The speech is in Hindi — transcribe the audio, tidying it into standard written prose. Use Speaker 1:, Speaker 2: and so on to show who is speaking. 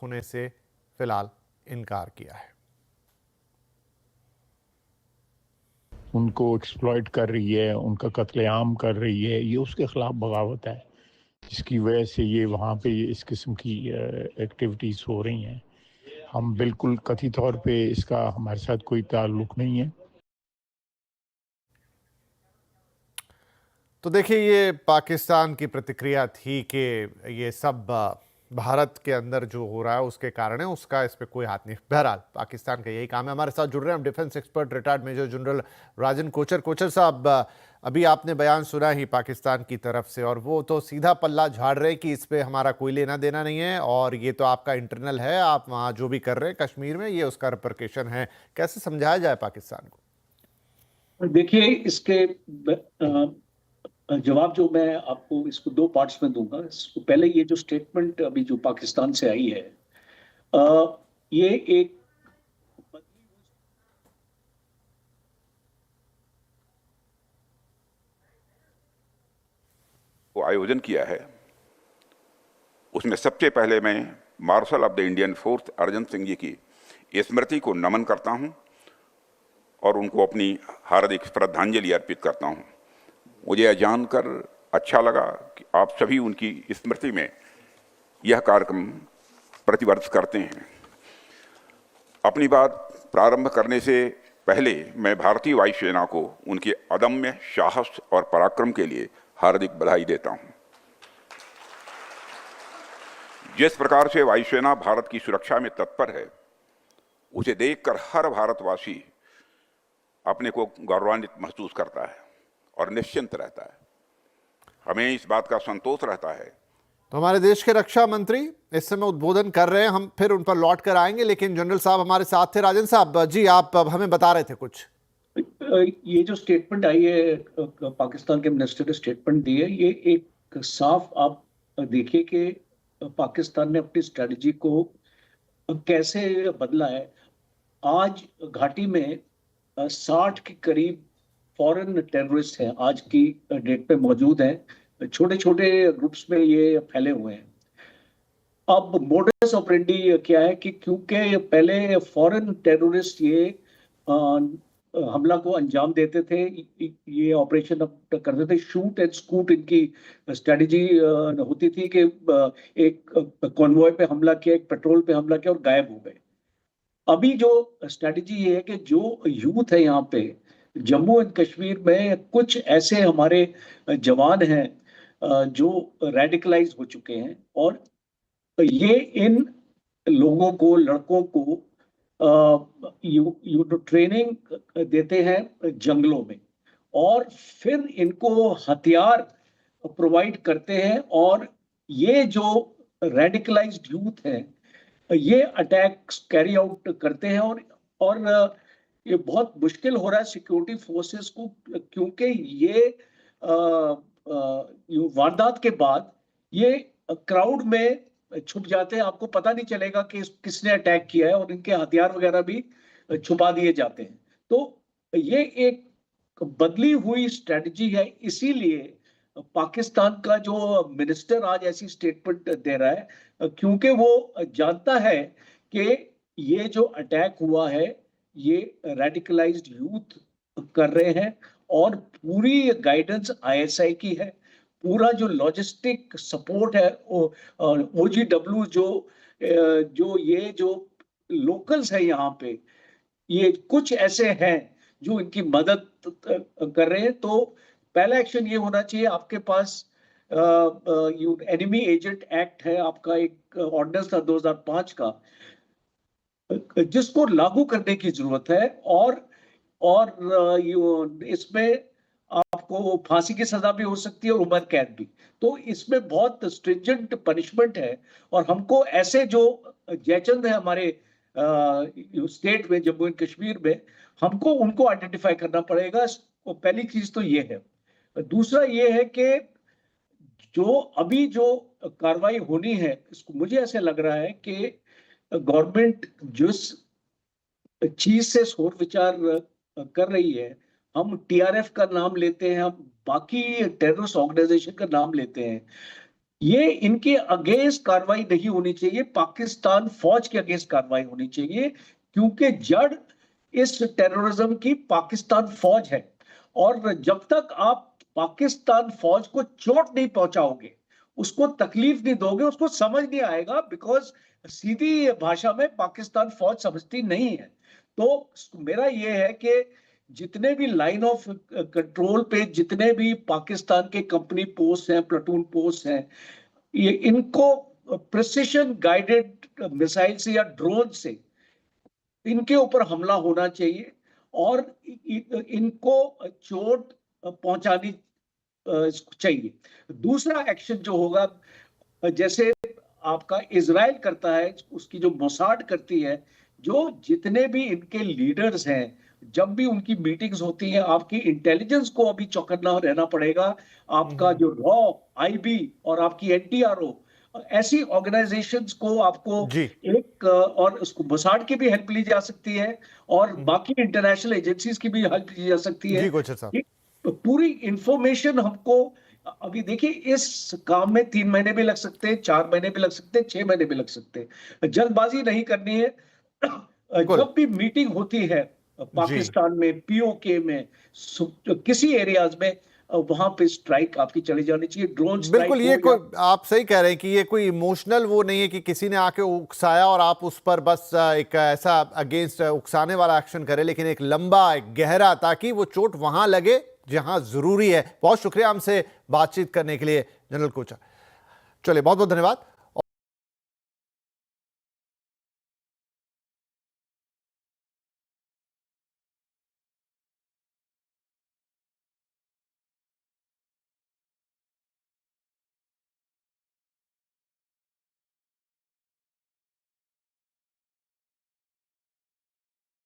Speaker 1: होने से फिलहाल इनकार किया है।
Speaker 2: उनको एक्सप्लॉइट कर रही है, उनका कत्लेआम कर रही है, ये उसके खिलाफ बगावत है, जिसकी वजह से ये वहाँ पे इस किस्म की एक्टिविटीज़ हो रही हैं। हम बिल्कुल कथित तौर पे इसका हमारे साथ कोई ताल्लुक नहीं है।
Speaker 1: तो देखिए, ये पाकिस्तान की प्रतिक्रिया थी कि ये सब भारत के अंदर जो हो रहा है उसके कारण है, उसका इस पे कोई हाथ नहीं। बहरहाल पाकिस्तान का यही काम है। हमारे साथ जुड़ रहे हैं हम defence expert retired major general Rajan Kochar. Kochar साहब, अभी आपने बयान सुना ही पाकिस्तान की तरफ से, और वो तो सीधा पल्ला झाड़ रहे कि इस पे हमारा कोई लेना देना नहीं है और ये तो आपका इंटरनल है, आप वहाँ जो भी कर रहे हैं कश्मीर में, ये उसका रिपरकेशन है। कैसे समझाया जाए पाकिस्तान को?
Speaker 3: देखिए, इसके जवाब जो मैं आपको इसको दो पार्ट्स में दूंगा। इसको पहले ये जो स्टेटमेंट अभी जो पाकिस्तान से आई है, ये एक
Speaker 4: को आयोजन किया है, उसमें सबसे पहले मैं marshal of the Indian force Arjan Singh ji की स्मृति को नमन करता हूं और उनको अपनी हार्दिक श्रद्धांजलि अर्पित करता हूं। मुझे यह जानकर अच्छा लगा कि आप सभी उनकी स्मृति में यह कार्यक्रम प्रतिवर्ष करते हैं। अपनी बात प्रारंभ करने से पहले मैं भारतीय वायुसेना को उनके अदम्य साहस और पराक्रम के लिए हार्दिक बधाई देता हूं। जिस प्रकार से वायुसेना भारत की सुरक्षा में तत्पर है, उसे देखकर हर भारतवासी अपने को गौरवान्वित महसूस करता है और निश्चिंत रहता है। हमें इस बात का संतोष रहता है।
Speaker 1: तो हमारे देश के रक्षा मंत्री इस समय उद्बोधन कर रहे हैं, हम फिर उन पर लौट कर आएंगे, लेकिन जनरल साहब हमारे साथ थे। राजन साहब जी, आप हमें बता रहे थे कुछ।
Speaker 3: ये जो स्टेटमेंट आई है, पाकिस्तान के मिनिस्टर ने स्टेटमेंट दी है, ये एक साफ आप देखिए कि पाकिस्तान ने अपनी स्ट्रेटजी को कैसे बदला है। आज घाटी में 60 के करीब फॉरेन टेररिस्ट हैं, आज की डेट पे मौजूद हैं। छोटे छोटे ग्रुप्स में ये फैले हुए हैं। अब मोडस ऑपरेंडी क्या है कि क्योंकि पहले फॉरेन टेररिस्ट ये हमला को अंजाम देते थे, ये ऑपरेशन अब करते थे, शूट एंड स्कूट इनकी स्ट्रेटजी होती थी कि एक कॉन्वॉय पे हमला किया, एक पेट्रोल पे हमला किया और गायब हो गए। अभी जो स्ट्रेटजी ये है कि जो यूथ है यहाँ पे जम्मू एंड कश्मीर में, कुछ ऐसे हमारे जवान हैं जो रेडिकलाइज हो चुके हैं और ये इन लोगों को, लड़कों को ट्रेनिंग देते हैं जंगलों में और फिर इनको हथियार प्रोवाइड करते हैं और ये जो रेडिकलाइज्ड यूथ है ये अटैक्स कैरी आउट करते हैं और ये बहुत मुश्किल हो रहा है सिक्योरिटी फोर्सेस को, क्योंकि ये वारदात के बाद ये क्राउड में छुप जाते हैं। आपको पता नहीं चलेगा कि किसने अटैक किया है और इनके हथियार वगैरह भी छुपा दिए जाते हैं। तो ये एक बदली हुई स्ट्रेटजी है। इसीलिए पाकिस्तान का जो मिनिस्टर आज ऐसी स्टेटमेंट दे रहा है, क्योंकि वो जानता है कि ये जो अटैक हुआ है ये रेडिकलाइज्ड यूथ कर रहे हैं और पूरी गाइडेंस आईएसआई की है। पूरा जो लॉजिस्टिक सपोर्ट है ओजीडब्ल्यू ये जो लोकल्स है यहाँ पे, ये कुछ ऐसे हैं जो इनकी मदद कर रहे हैं। तो पहला एक्शन ये होना चाहिए, आपके पास एनिमी एजेंट एक्ट है, आपका एक ऑर्डिनेंस था 2005 का, जिसको लागू करने की जरूरत है और इसमें आपको फांसी की सजा भी हो सकती है और उम्र कैद भी। तो इसमें बहुत स्ट्रिंजेंट पनिशमेंट है और हमको ऐसे जो जयचंद है हमारे स्टेट में, जम्मू एंड कश्मीर में, हमको उनको आइडेंटिफाई करना पड़ेगा। पहली चीज तो ये है। दूसरा ये है कि जो अभी जो कार्रवाई होनी है, इसको मुझे ऐसे लग रहा है कि गवर्नमेंट जिस चीज से सोच विचार कर रही है, हम टीआरएफ का नाम लेते हैं, हम बाकी टेररिस्ट ऑर्गेनाइजेशन का नाम लेते हैं, ये इनके अगेंस्ट कार्रवाई नहीं होनी चाहिए, पाकिस्तान फौज के अगेंस्ट कार्रवाई होनी चाहिए, क्योंकि जड़ इस टेररिज्म की पाकिस्तान फौज है। और जब तक आप पाकिस्तान फौज को चोट नहीं पहुंचाओगे, उसको तकलीफ नहीं दोगे, उसको समझ नहीं आएगा, बिकॉज सीधी भाषा में पाकिस्तान फौज समझती नहीं है। तो मेरा ये है कि जितने भी लाइन ऑफ कंट्रोल पे जितने भी पाकिस्तान के कंपनी पोस्ट हैं, प्लाटून पोस्ट हैं, ये इनको प्रिसिशन गाइडेड मिसाइल से या ड्रोन से इनके ऊपर हमला होना चाहिए और इनको चोट पहुंचानी चाहिए। दूसरा एक्शन जो होगा, जैसे आपका इजराइल करता है, उसकी जो मोसाड करती है, जो जितने भी इनके लीडर्स हैं, जब भी उनकी मीटिंग्स होती हैं, आपकी इंटेलिजेंस को अभी चौकन्ना रहना पड़ेगा। आपका जो रॉ, आईबी और आपकी एनटीआरओ, ऐसी ऑर्गेनाइजेशंस को आपको
Speaker 1: जी
Speaker 3: एक और उसको मोसाड की भी हेल्प ली जा सकती है और बाकी इंटरनेशनल एजेंसीज की भी हेल्प ली जा सकती है।
Speaker 1: जी कोचर साहब,
Speaker 3: पूरी इंफॉर्मेशन हमको, अभी देखिए इस काम में 3 महीने भी लग सकते हैं, 4 महीने भी लग सकते हैं, 6 महीने भी लग सकते हैं। जल्दबाजी नहीं करनी है। जब भी मीटिंग होती है पाकिस्तान में, पीओके में, किसी एरियाज में, वहां पे स्ट्राइक आपकी चली जानी चाहिए, ड्रोन स्ट्राइक
Speaker 1: बिल्कुल। ये कोई, आप सही कह रहे हैं कि ये कोई इमोशनल वो नहीं है कि किसी ने आके उकसाया और आप उस पर बस एक ऐसा अगेंस्ट उकसाने वाला एक्शन करें, लेकिन एक लंबा, एक गहरा, ताकि वो चोट वहां लगे जहां जरूरी है। बहुत शुक्रिया हमसे बातचीत करने के लिए जनरल कोचर। चलिए, बहुत बहुत धन्यवाद।